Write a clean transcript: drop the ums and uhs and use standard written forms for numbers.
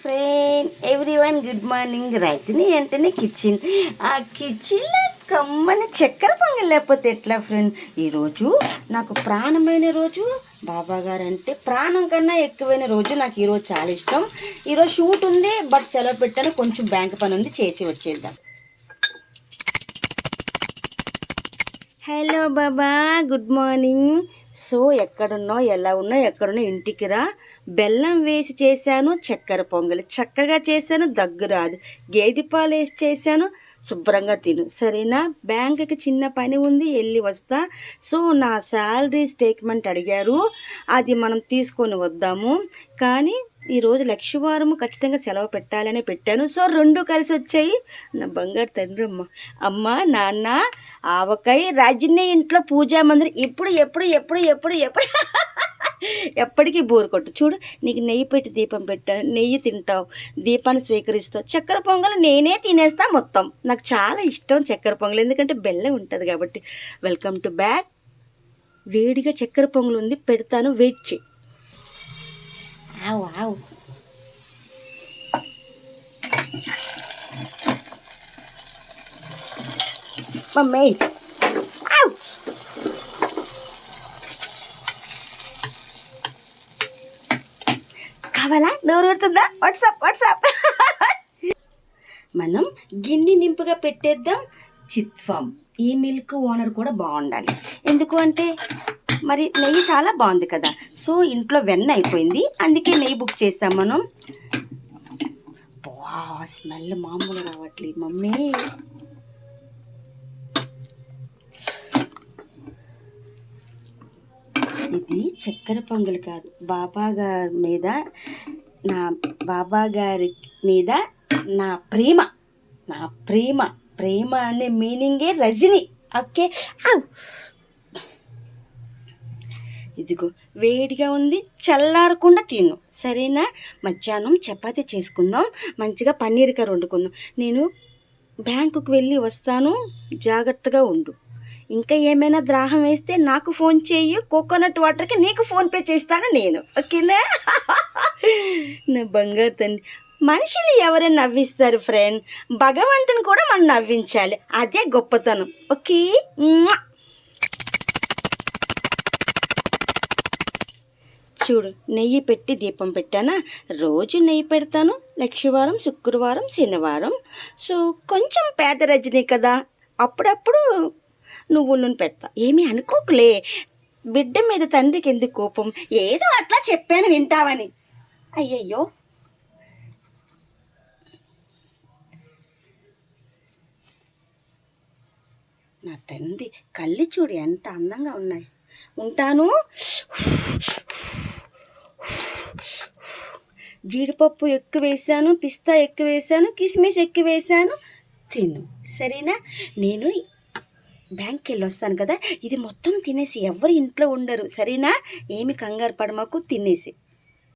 Friend everyone good morning. Rajani అంటేనే kitchen. ఆ కిచెన్లో కమ్మని చక్కెర పొంగల్ లేకపోతే ఎట్లా ఫ్రెండ్? ఈరోజు నాకు ప్రాణమైన రోజు. బాబా గారు అంటే ప్రాణం కన్నా ఎక్కువైన రోజు. నాకు ఈరోజు చాలా ఇష్టం. ఈరోజు షూట్ ఉంది, బట్ సెలవు పెట్టాను. కొంచెం బ్యాంక్ పని ఉంది, చేసి వచ్చేద్దాం. హలో బాబా, గుడ్ మార్నింగ్. సో ఎక్కడున్నావు, ఎలా ఉన్నావు, ఎక్కడున్నావు, ఇంటికి రా. బెల్లం వేసి చేశాను చక్కెర పొంగలి, చక్కగా చేశాను, దగ్గు రాదు. గేదె పాలు వేసి చేశాను, శుభ్రంగా తిను సరేనా. బ్యాంకుకి చిన్న పని ఉంది, వెళ్ళి వస్తా. సో నా శాలరీ స్టేట్మెంట్ అడిగారు, అది మనం తీసుకొని వద్దాము. కానీ ఈరోజు లక్షవారం ఖచ్చితంగా సెలవు పెట్టాలనే పెట్టాను. సో రెండు కలిసి వచ్చాయి. నా బంగారు తండ్రి అమ్మ నాన్న ఆవకాయ రజని ఇంట్లో పూజా మందిరం. ఎప్పుడు ఎప్పుడు ఎప్పుడు ఎప్పుడు ఎప్పుడు ఎప్పటికీ బోరు కొట్టు. చూడు, నీకు నెయ్యి పెట్టి దీపం పెట్టాను, నెయ్యి తింటావు, దీపాన్ని స్వీకరిస్తావు. చక్కెర పొంగల్ నేనే తినేస్తా మొత్తం. నాకు చాలా ఇష్టం చక్కెర పొంగల్, ఎందుకంటే బెల్లం ఉంటుంది కాబట్టి. Welcome to back. వేడిగా చక్కెర పొంగల్ ఉంది, పెడతాను, వెయిట్ చేయి. ఆవు ఆవు మమ్మీ, కావాలా? నోరు కొడుతుందా? WhatsApp WhatsApp. మనం గిన్నె నింపుగా పెట్టేద్దాం. చిత్వం. ఈ మిల్క్ ఓనర్ కూడా బాగుండాలి. ఎందుకు అంటే మరి నెయ్యి చాలా బాగుంది కదా. సో ఇంట్లో వెన్న అయిపోయింది, అందుకే నెయ్యి బుక్ చేసాం మనం. స్మెల్ మామూలు రావట్లేదు మమ్మీ. ఇది చక్కెర పొంగల్ కాదు, బాబా గారి మీద నా ప్రేమ. నా ప్రేమ ప్రేమ అనే మీనింగే రజని. ఓకే, ఇదిగో వేడిగా ఉంది, చల్లారకుండా తిను సరేనా. మధ్యాహ్నం చపాతీ చేసుకుందాం, మంచిగా పన్నీర్ కర్రీ వండుకుందాం. నేను బ్యాంకుకి వెళ్ళి వస్తాను, జాగ్రత్తగా ఉండు. ఇంకా ఏమైనా దాహం వేస్తే నాకు ఫోన్ చేయి, కోకోనట్ వాటర్కి నీకు ఫోన్పే చేస్తాను నేను, ఓకేనా. నా బంగారు తండ్రి. మనుషులు ఎవరైనా నవ్విస్తారు ఫ్రెండ్, భగవంతుని కూడా మనం నవ్వించాలి, అదే గొప్పతనం. ఓకే. చూడు, నెయ్యి పెట్టి దీపం పెట్టానా. రోజు నెయ్యి పెడతాను, లక్షవారం, శుక్రవారం, శనివారం. సో కొంచెం పేద రజనీ కదా, అప్పుడప్పుడు నువ్వుల నూనె పెడతా. ఏమీ అనుకోకులే, బిడ్డ మీద తండ్రికి ఎందుకు కోపం? ఏదో అట్లా చెప్పాను, వింటావని. అయ్యయ్యో, నా తండ్రి కళ్ళు చూడు ఎంత అందంగా ఉన్నాయి. ఉంటాను. జీడిపప్పు ఎక్కువ వేసాను, పిస్తా ఎక్కువ వేసాను, కిస్మిస్ ఎక్కువ వేసాను. తిను సరేనా. నేను బ్యాంక్కి వెళ్ళి వస్తాను కదా, ఇది మొత్తం తినేసి, ఎవరు ఇంట్లో ఉండరు సరేనా. ఏమి కంగారు పడమాకు, తినేసి.